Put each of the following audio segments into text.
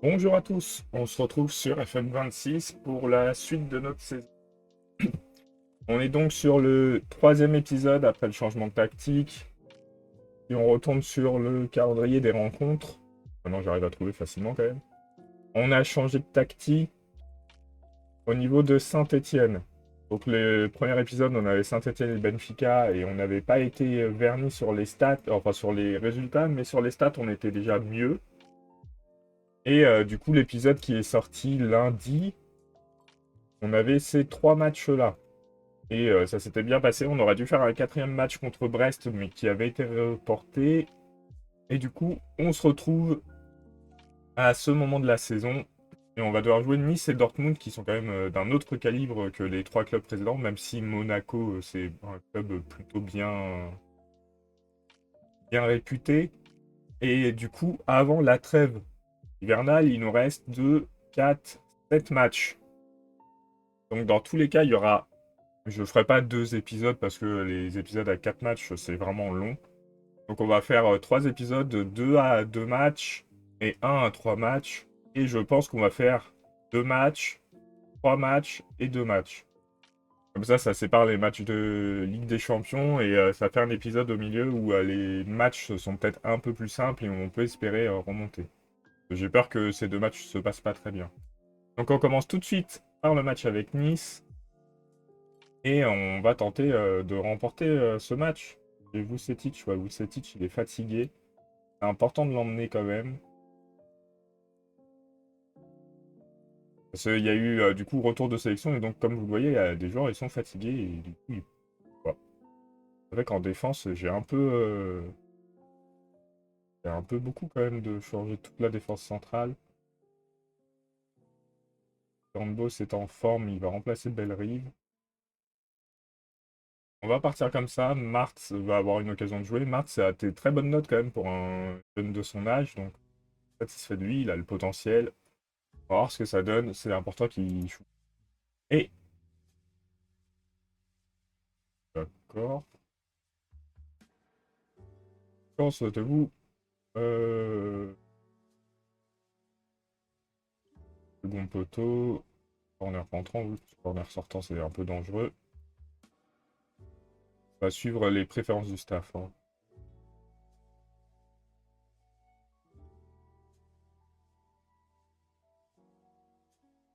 Bonjour à tous, on se retrouve sur FM26 pour la suite de notre saison. On est donc sur le troisième épisode après le changement de tactique. Et on retourne sur le calendrier des rencontres. Maintenant j'arrive à trouver facilement quand même. On a changé de tactique au niveau de Saint-Étienne. Donc le premier épisode on avait Saint-Étienne et Benfica et on n'avait pas été vernis sur les stats, enfin sur les résultats, mais sur les stats on était déjà mieux. Et du coup l'épisode qui est sorti lundi, on avait ces trois matchs-là. Et ça s'était bien passé. On aurait dû faire un quatrième match contre Brest, mais qui avait été reporté. Et du coup, on se retrouve à ce moment de la saison. Et on va devoir jouer Nice et Dortmund, qui sont quand même d'un autre calibre que les trois clubs précédents, même si Monaco, c'est un club plutôt bien réputé. Et du coup, avant la trêve hivernale, il nous reste 2, 4, 7 matchs. Donc dans tous les cas, il y aura. Je ferai pas deux épisodes parce que les épisodes à 4 matchs, c'est vraiment long. Donc on va faire 3 épisodes de 2 à 2 matchs et 1 à 3 matchs. Et je pense qu'on va faire 2 matchs, 3 matchs et 2 matchs. Comme ça sépare les matchs de Ligue des Champions et ça fait un épisode au milieu où les matchs sont peut-être un peu plus simples et on peut espérer remonter. J'ai peur que ces deux matchs se passent pas très bien. Donc on commence tout de suite par le match avec Nice. Et on va tenter de remporter ce match. Et Vucetich, ouais, Vucetich, il est fatigué. C'est important de l'emmener quand même. Parce qu'il y a eu du coup retour de sélection. Et donc, comme vous le voyez, il y a des joueurs, ils sont fatigués. Et du coup, voilà. C'est vrai qu'en défense, j'ai un peu beaucoup quand même de changer toute la défense centrale. Rambo est en forme, il va remplacer Bellerive. On va partir comme ça. Martz va avoir une occasion de jouer. Martz a des très bonnes notes quand même pour un jeune de son âge. Donc, satisfait de lui, il a le potentiel. On va voir ce que ça donne. C'est important qu'il joue. Et, d'accord. Quand sautez-vous second poteau. Corner rentrant, oui. Corner sortant, c'est un peu dangereux. On va suivre les préférences du staff, hein.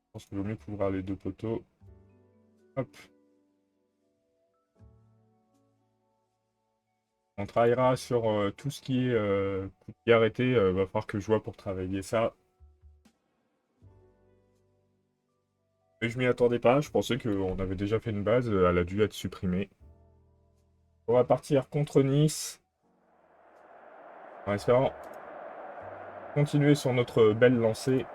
Je pense qu'il vaut mieux couvrir les deux poteaux. Hop. On travaillera sur tout ce qui est coup de pied arrêté. Va falloir que je vois pour travailler ça. Et je m'y attendais pas. Je pensais qu'on avait déjà fait une base. Elle a dû être supprimée. On va partir contre Nice. En espérant continuer sur notre belle lancée.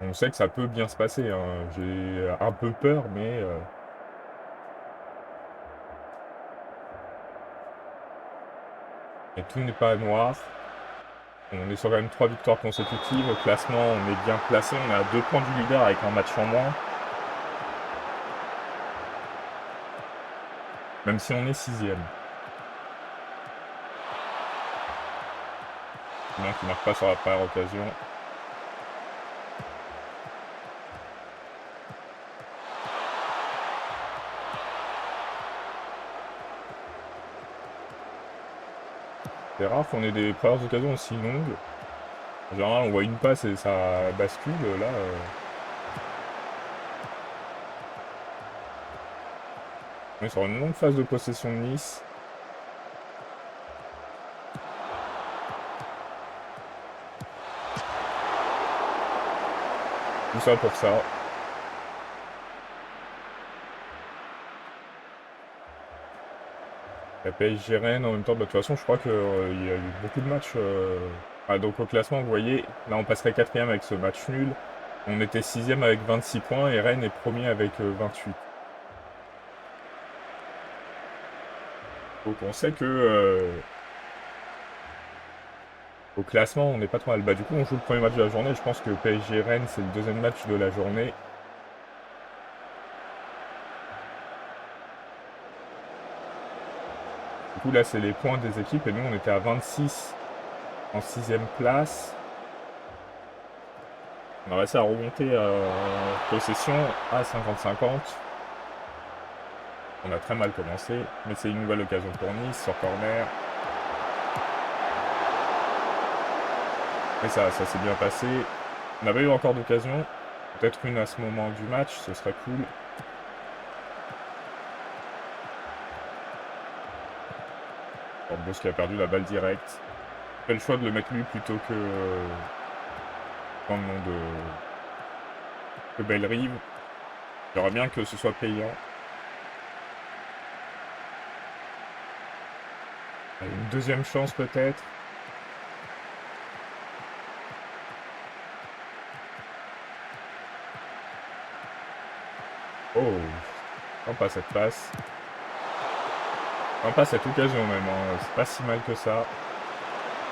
On sait que ça peut bien se passer, hein. J'ai un peu peur, mais tout n'est pas noir. On est sur quand même 3 victoires consécutives. Au classement, on est bien placé. On est à 2 points du leader avec un match en moins. Même si on est 6ème. Non, qui marque pas sur la première occasion. C'est rare qu'on ait des premières occasions aussi longues. En général, on voit une passe et ça bascule. Là, on est sur une longue phase de possession de Nice. Tout ça pour ça. La PSG Rennes, en même temps, bah, de toute façon, je crois qu'il y a eu beaucoup de matchs. Donc au classement, vous voyez, là on passerait quatrième avec ce match nul. On était sixième avec 26 points et Rennes est premier avec 28. Donc on sait que au classement, on n'est pas trop mal. Bah, du coup, on joue le premier match de la journée. Je pense que PSG Rennes, c'est le deuxième match de la journée. Du coup, là, c'est les points des équipes et nous, on était à 26. en 6ème place. On a réussi à remonter en possession à 50-50. On a très mal commencé, mais c'est une nouvelle occasion pour Nice sur corner. Et ça s'est bien passé. On n'a pas eu encore d'occasion. Peut-être une à ce moment du match, ce serait cool. Bosque qui a perdu la balle directe. Fait le choix de le mettre lui plutôt que dans le nom de Bellerive. J'aimerais bien que ce soit payant. Une deuxième chance peut-être. Oh, pas cette passe. Pas cette occasion même, hein. C'est pas si mal que ça.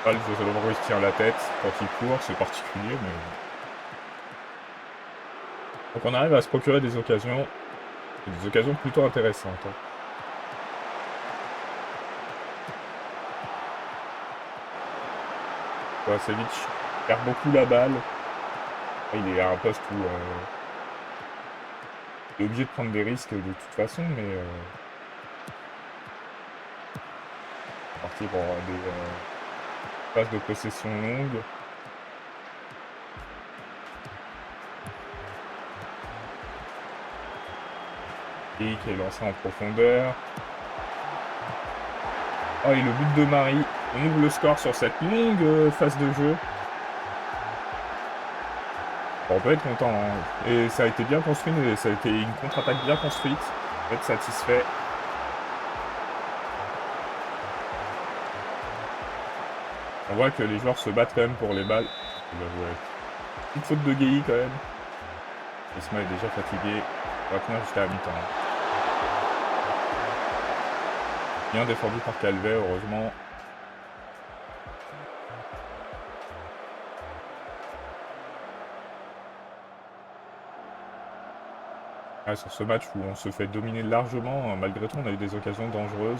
Pas le José Lomro, il se tire la tête quand il court, c'est particulier, mais... Donc on arrive à se procurer des occasions plutôt intéressantes. Hein. Kovacevic perd beaucoup la balle. Il est à un poste où il est obligé de prendre des risques de toute façon, mais parti pour des phases de possession longues. Et qui est lancé en profondeur. Oh, et le but de Marie. On ouvre le score sur cette longue phase de jeu. Bon, on peut être content. Hein. Et ça a été bien construit. Ça a été une contre-attaque bien construite. On peut être satisfait. On voit que les joueurs se battent quand même pour les balles. Petite faute de Guéhi quand même. Isma est déjà fatigué. On va tenir jusqu'à la mi-temps. Bien défendu par Calvet, heureusement. Ah, sur ce match où on se fait dominer largement, malgré tout, on a eu des occasions dangereuses.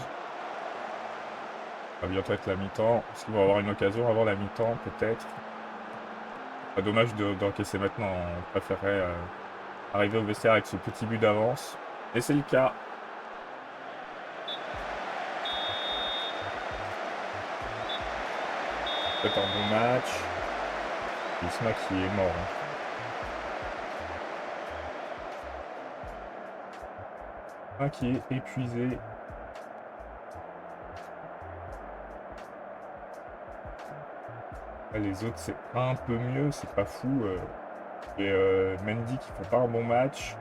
Ça va bientôt être la mi-temps. Est-ce qu'ils vont avoir une occasion avant la mi-temps, peut-être? Pas dommage d'encaisser maintenant. On préférerait arriver au vestiaire avec ce petit but d'avance. Et c'est le cas. Peut-être un bon match. Isma qui est mort. Hein. Qui est épuisé. Les autres, c'est un peu mieux, c'est pas fou. Et Mendy qui fait pas un bon match.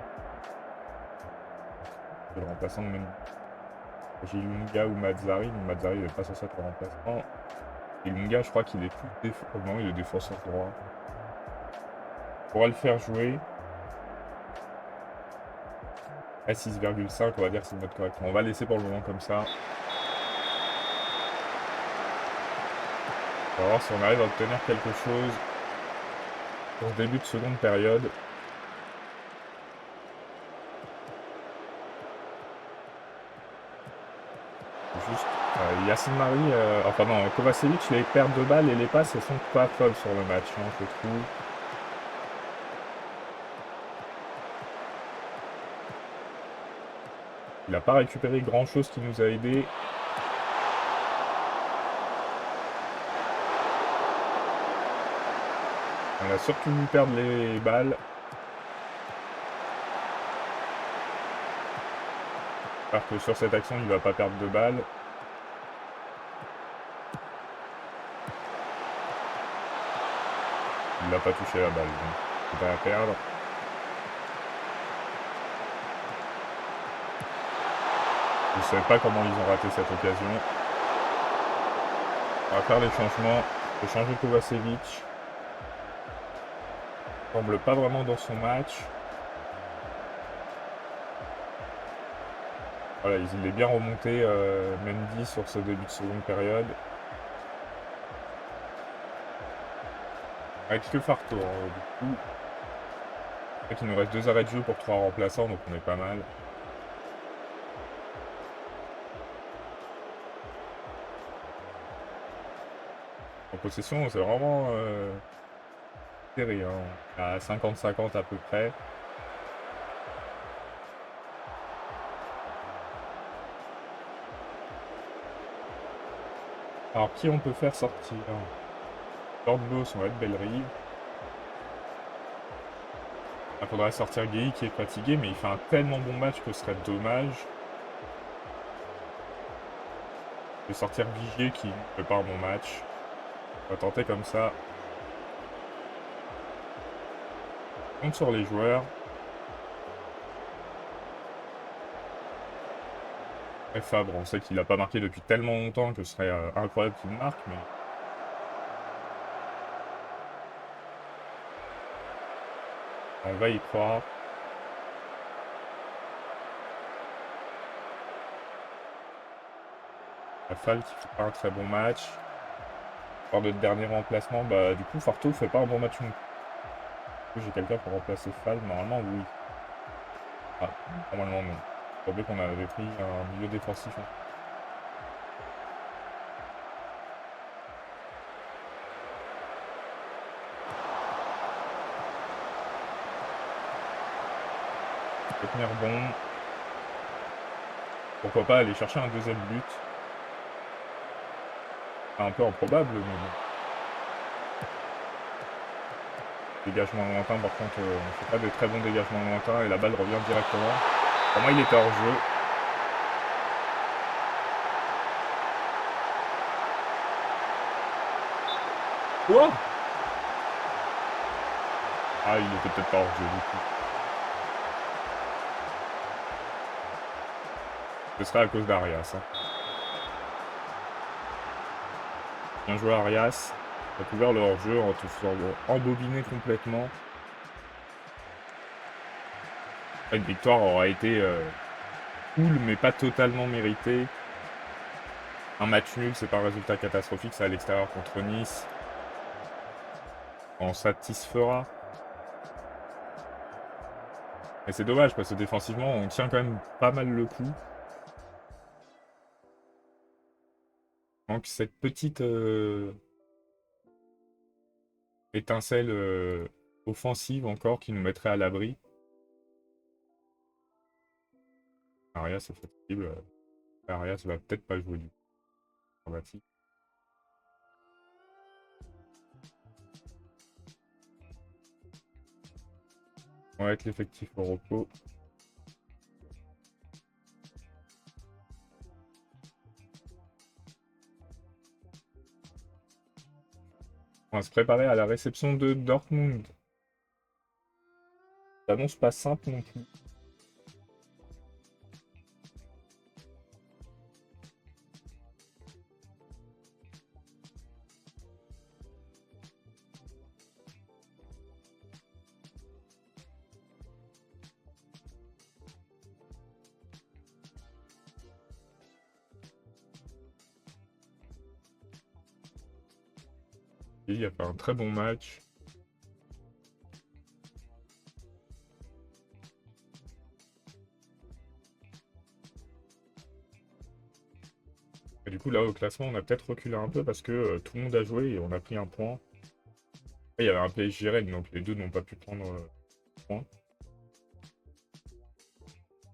C'est le remplaçant de Mendy. J'ai Ilunga ou Mazzari. Mazzari n'est pas censé être le remplaçant. Ilunga, je crois qu'il est plus défenseur. Non, il est défenseur droit. On pourra le faire jouer. À 6,5, on va dire que c'est le mode correct. On va laisser pour le moment comme ça. On va voir si on arrive à obtenir quelque chose pour ce début de seconde période. Juste, Yacine Marie, enfin non, Kovacevic, les pertes de balles et les passes, elles sont pas folles sur le match, hein, je trouve. Il n'a pas récupéré grand chose qui nous a aidé. On a surtout vu perdre les balles. J'espère que sur cette action, il ne va pas perdre de balles. Il n'a pas touché la balle, donc il va la perdre. Je ne sais pas comment ils ont raté cette occasion. On va faire les changements. On peut changer Kovacevic. Il semble pas vraiment dans son match. Voilà, il est bien remonté, Mendy, sur ce début de seconde période. Avec que Farto, du coup. En fait, il nous reste 2 arrêts de jeu pour 3 remplaçants, donc on est pas mal. En possession, c'est vraiment serré. Hein. À 50-50 à peu près. Alors, qui on peut faire sortir? Lord on va être Bellerive. Il faudrait sortir Guy qui est fatigué, mais il fait un tellement bon match que ce serait dommage. Je vais sortir Vigier qui ne fait pas un bon match. On va tenter comme ça. On compte sur les joueurs. Et Fabre, on sait qu'il n'a pas marqué depuis tellement longtemps que ce serait incroyable qu'il marque, mais... On va y croire. Rafale qui fait pas un très bon match. Lors de dernier remplacement, bah du coup Farto fait pas un bon match non plus. J'ai quelqu'un pour remplacer Fall, normalement oui. Ah, normalement non. Il semblait qu'on avait pris un milieu défensif. Hein. Peut tenir bon. Pourquoi pas aller chercher un deuxième but. C'est un peu improbable, mais bon. Dégagement lointain, par contre, on fait pas de très bons dégagements lointains et la balle revient directement. Pour moi, il était hors jeu. Quoi? Ah, il était peut-être pas hors jeu du coup. Ce serait à cause d'Arias. Hein. Bien joué Arias. Il a couvert le hors-jeu en te faisant embobiner complètement. Une victoire aura été cool, mais pas totalement méritée. Un match nul, c'est pas un résultat catastrophique, c'est à l'extérieur contre Nice. On satisfera. Et c'est dommage parce que défensivement, on tient quand même pas mal le coup. Donc cette petite étincelle offensive encore qui nous mettrait à l'abri. Arias c'est fatigué. Arias va peut-être pas jouer du coup. On va être l'effectif au repos. On va se préparer à la réception de Dortmund. Ça n'annonce pas simple non plus. Il a fait un très bon match. Et du coup, là, au classement, on a peut-être reculé un peu parce que tout le monde a joué et on a pris un point. Et il y avait un PSG Rennes, donc les deux n'ont pas pu prendre point.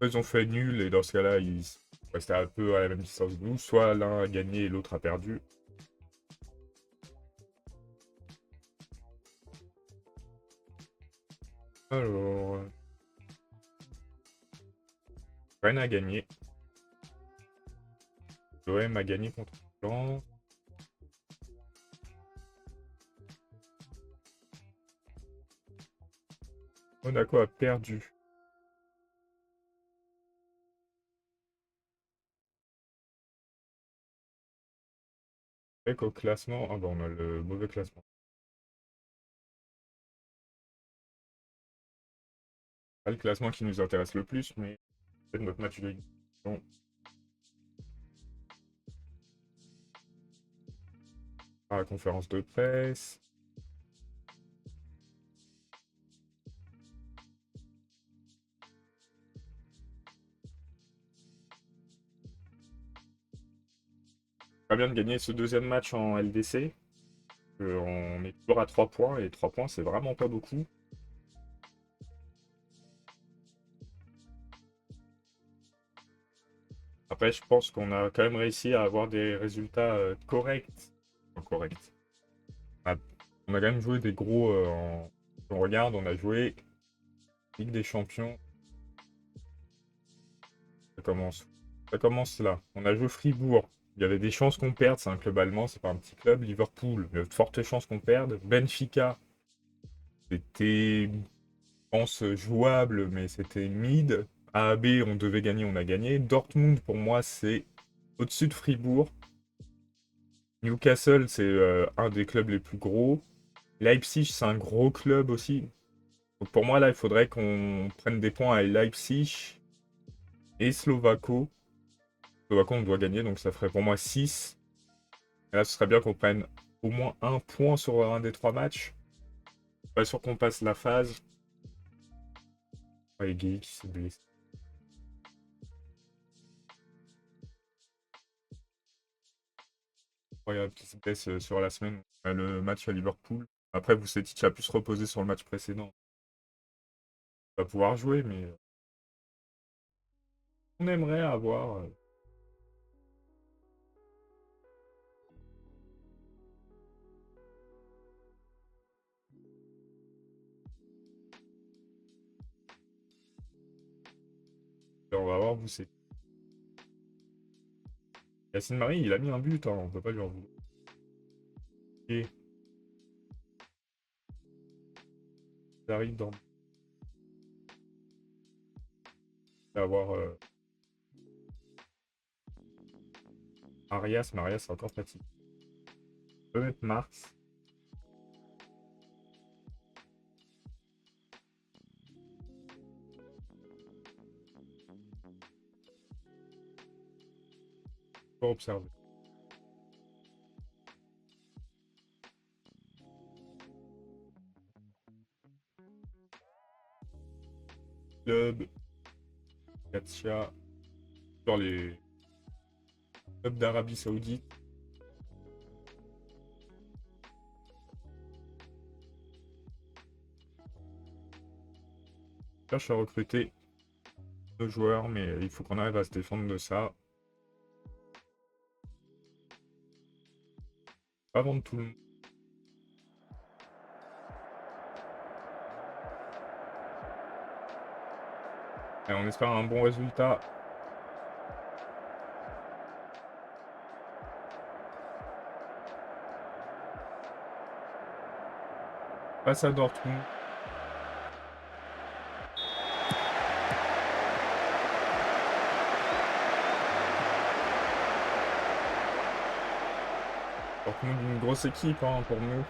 Ils ont fait nul et dans ce cas-là, ils restaient un peu à la même distance que nous. Soit l'un a gagné et l'autre a perdu. Alors... Rennes a gagné. L'OM a gagné contre Lens. Monaco a perdu. Et qu'au classement... Ah bah on a le mauvais classement. Pas le classement qui nous intéresse le plus, mais c'est notre match de Ligue. Bon. À la conférence de presse. Très bien de gagner ce deuxième match en LDC. On est toujours à 3 points, et 3 points, c'est vraiment pas beaucoup. Après, je pense qu'on a quand même réussi à avoir des résultats corrects. Enfin, corrects. On a quand même joué des gros... Si on regarde, on a joué Ligue des Champions. Ça commence. Ça commence là. On a joué Fribourg. Il y avait des chances qu'on perde. C'est un club allemand, c'est pas un petit club. Liverpool, il y a de fortes chances qu'on perde. Benfica, c'était, je pense, jouable, mais c'était mid. AAB, on devait gagner, on a gagné. Dortmund, pour moi, c'est au-dessus de Fribourg. Newcastle, c'est un des clubs les plus gros. Leipzig, c'est un gros club aussi. Donc pour moi, là, il faudrait qu'on prenne des points à Leipzig et Slovako. Slovako, on doit gagner, donc ça ferait pour moi 6. Et là, ce serait bien qu'on prenne au moins un point sur un des 3 matchs. Pas sûr qu'on passe la phase. Ouais, Guy qui s'est blessé. Incroyable qui se blesse sur la semaine. Le match à Liverpool. Après, Vucetich a pu se reposer sur le match précédent. Il va pouvoir jouer, mais on aimerait avoir. On va voir Vucetich. Yacine Marie, il a mis un but, hein, on peut pas lui en vouloir. Et il arrive dans. Avoir Arias, mais Arias c'est encore fatigué. On peut mettre Mars. Pour observer. Club, Katia, sur les clubs d'Arabie Saoudite. Là, je suis recruté 2 joueurs, mais il faut qu'on arrive à se défendre de ça. Pas vendre tout le monde. Et on espère un bon résultat. Face à Dortmund. Dortmund, une grosse équipe hein, pour nous.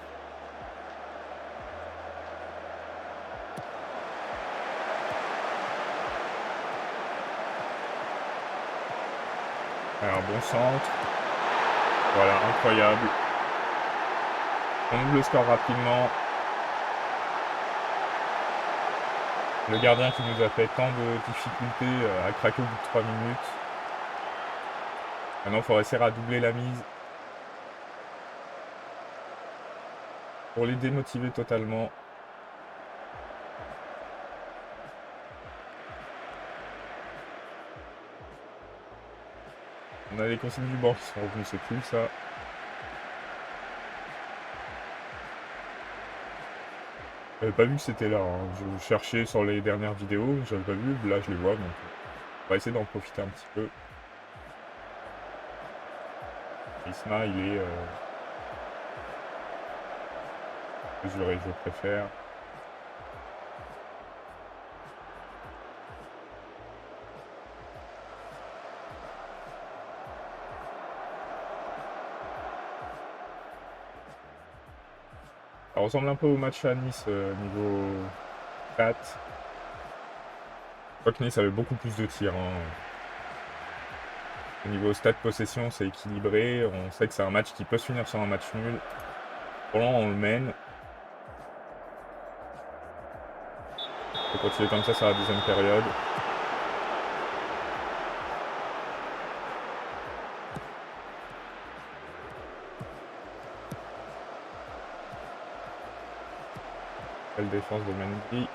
Alors, bon centre. Voilà, incroyable. On ouvre le score rapidement. Le gardien qui nous a fait tant de difficultés a craqué au bout de 3 minutes. Maintenant, il faut essayer à doubler la mise. Pour les démotiver totalement. On a les consignes du banc qui sont revenus, c'est cool ça. J'avais pas vu que c'était là, hein. Je cherchais sur les dernières vidéos, j'avais pas vu, là je les vois, donc on va essayer d'en profiter un petit peu. Isma, il est mesuré, je préfère. Ça ressemble un peu au match à Nice niveau 4. Je crois que Nice avait beaucoup plus de tirs. Hein. Au niveau stade possession, c'est équilibré. On sait que c'est un match qui peut se finir sur un match nul. Pour l'instant, on le mène. On peut continuer comme ça sur la deuxième période. Belle défense de Mendy.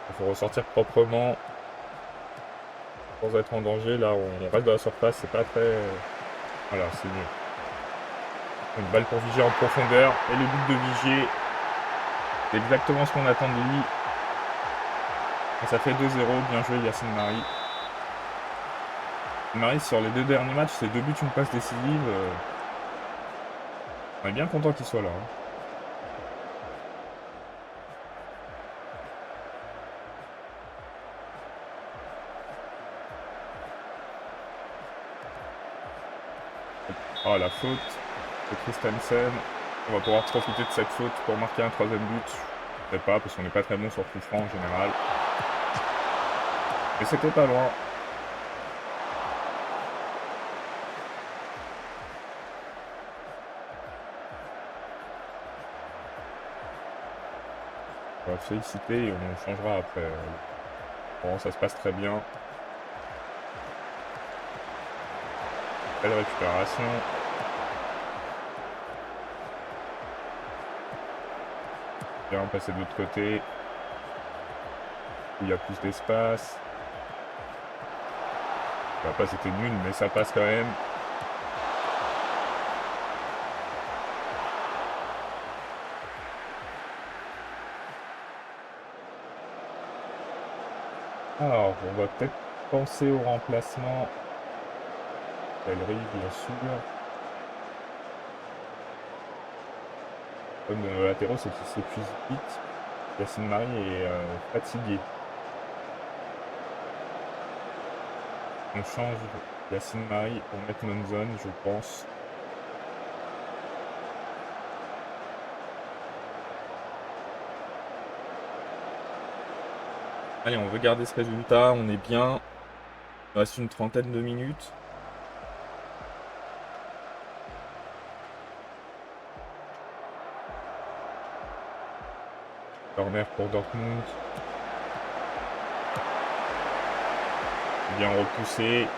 Il faut ressortir proprement. Sans être en danger. Là, on reste dans la surface. C'est pas très... Voilà, c'est mieux. Une balle pour Vigier en profondeur. Et le but de Vigier. C'est exactement ce qu'on attend de lui. Et ça fait 2-0. Bien joué, Yacine Marie. Marie, sur les 2 derniers matchs, c'est 2 buts, une passe décisive. On est bien content qu'il soit là. Hein. Oh, la faute de Christensen. On va pouvoir profiter de cette faute pour marquer un 3e but. Je sais pas, parce qu'on n'est pas très bon sur coup franc en général. Mais c'était pas loin. On va féliciter et on changera après. Bon, ça se passe très bien. Belle récupération. Bien passer de l'autre côté. Où il y a plus d'espace. La passe était nulle, mais ça passe quand même. Alors, on va peut-être penser au remplacement. Bellery, bien sûr. Le problème de nos latéraux, c'est qu'ils s'épuisent vite. Yacine Marie est fatigué. On change Yacine Marie pour mettre Monzon, je pense. Allez, on veut garder ce résultat, on est bien. Il reste une trentaine de minutes. Corner pour Dortmund. Bien repoussé.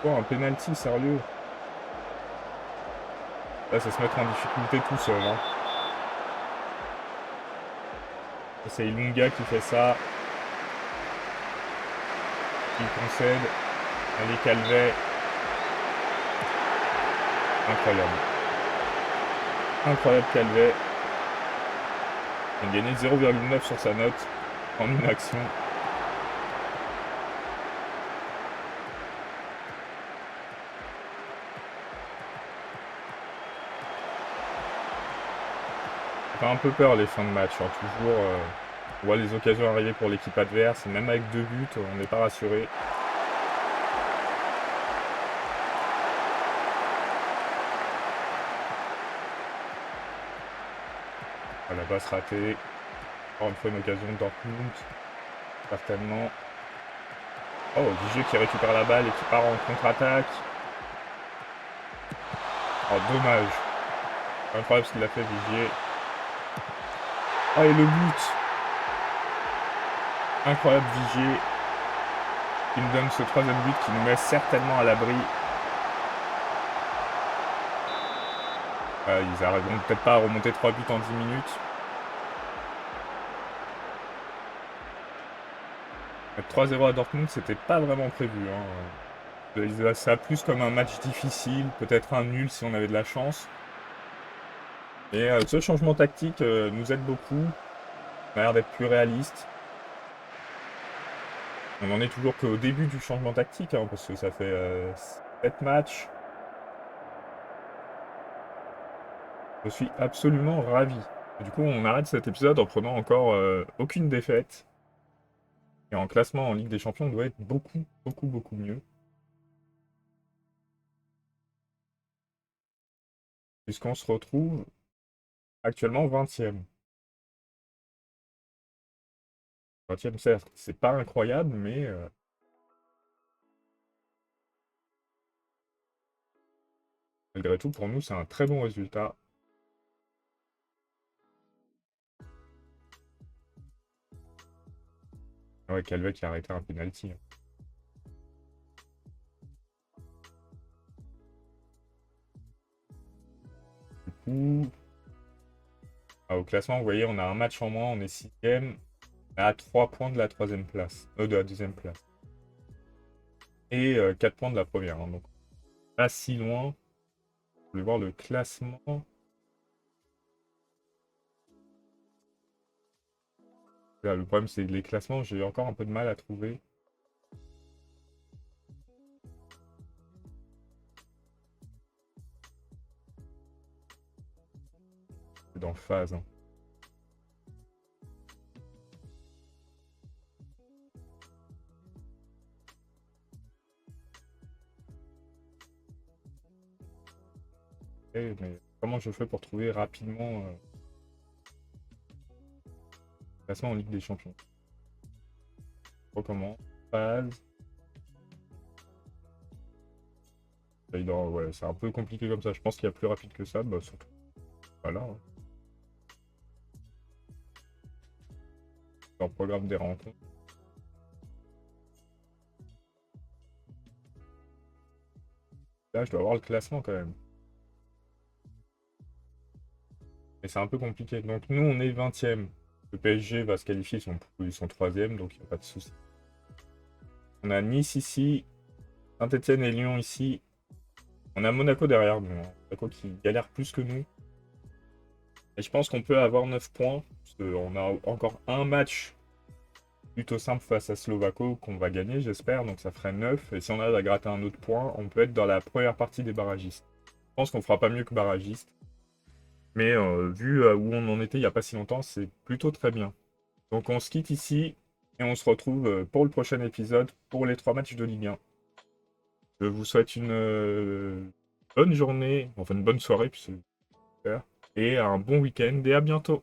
Oh, un penalty, sérieux. Là, c'est se mettre en difficulté tout seul. Hein. C'est Ilunga qui fait ça. Il concède. Allez, Calvet. Incroyable. Incroyable Calvet. Il a gagné 0,9 sur sa note en une action. Ça fait un peu peur les fins de match. Hein. Toujours, on voit les occasions arriver pour l'équipe adverse. Et même avec 2 buts, on n'est pas rassuré. Ah, la passe ratée. Encore une fois une occasion de Dortmund. Certainement. Oh, Vigier qui récupère la balle et qui part en contre-attaque. Oh, dommage. Incroyable ce qu'il a fait, Vigier. Oh, et le but. Incroyable Vigier. Il nous donne ce 3e but qui nous met certainement à l'abri. Ils arriveront peut-être pas à remonter 3 buts en 10 minutes. Mettre 3-0 à Dortmund, c'était pas vraiment prévu. Hein. Ça plus comme un match difficile, peut-être un nul si on avait de la chance. Et ce changement tactique nous aide beaucoup. On a l'air d'être plus réaliste. On en est toujours qu'au début du changement tactique, hein, parce que ça fait 7 matchs. Je suis absolument ravi. Et du coup, on arrête cet épisode en prenant encore aucune défaite. Et en classement en Ligue des Champions, on doit être beaucoup, beaucoup, beaucoup mieux. Puisqu'on se retrouve actuellement 20e. 20e, certes, c'est pas incroyable, mais malgré tout, pour nous, c'est un très bon résultat. Ouais, Calvet qui a arrêté un penalty. Hein. Au classement, vous voyez, on a un match en moins, on est 6e, à 3 points de la 3e place, de la 2e place. Et 4 points de la première, hein, donc pas si loin. Je vais voir le classement. Là, le problème, c'est que les classements, j'ai encore un peu de mal à trouver. C'est dans phase. Hein. Mais comment je fais pour trouver rapidement le classement en Ligue des Champions? Recommence. Phase. Ouais, c'est un peu compliqué comme ça. Je pense qu'il y a plus rapide que ça. Bah, surtout. Voilà. Hein. Dans le programme des rencontres. Là, je dois avoir le classement quand même. Mais c'est un peu compliqué. Donc nous, on est 20e. Le PSG va se qualifier, ils sont 3e, donc il n'y a pas de souci. On a Nice ici, Saint-Etienne et Lyon ici. On a Monaco derrière nous. Hein. Monaco qui galère plus que nous. Et je pense qu'on peut avoir 9 points. Parce qu'on a encore un match plutôt simple face à Slovako qu'on va gagner, j'espère. Donc ça ferait 9. Et si on arrive à gratter un autre point, on peut être dans la première partie des barragistes. Je pense qu'on fera pas mieux que barragiste. Mais vu où on en était il n'y a pas si longtemps, c'est plutôt très bien. Donc on se quitte ici et on se retrouve pour le prochain épisode pour les 3 matchs de Ligue 1. Je vous souhaite une bonne journée, enfin une bonne soirée, puis c'est super, et un bon week-end et à bientôt.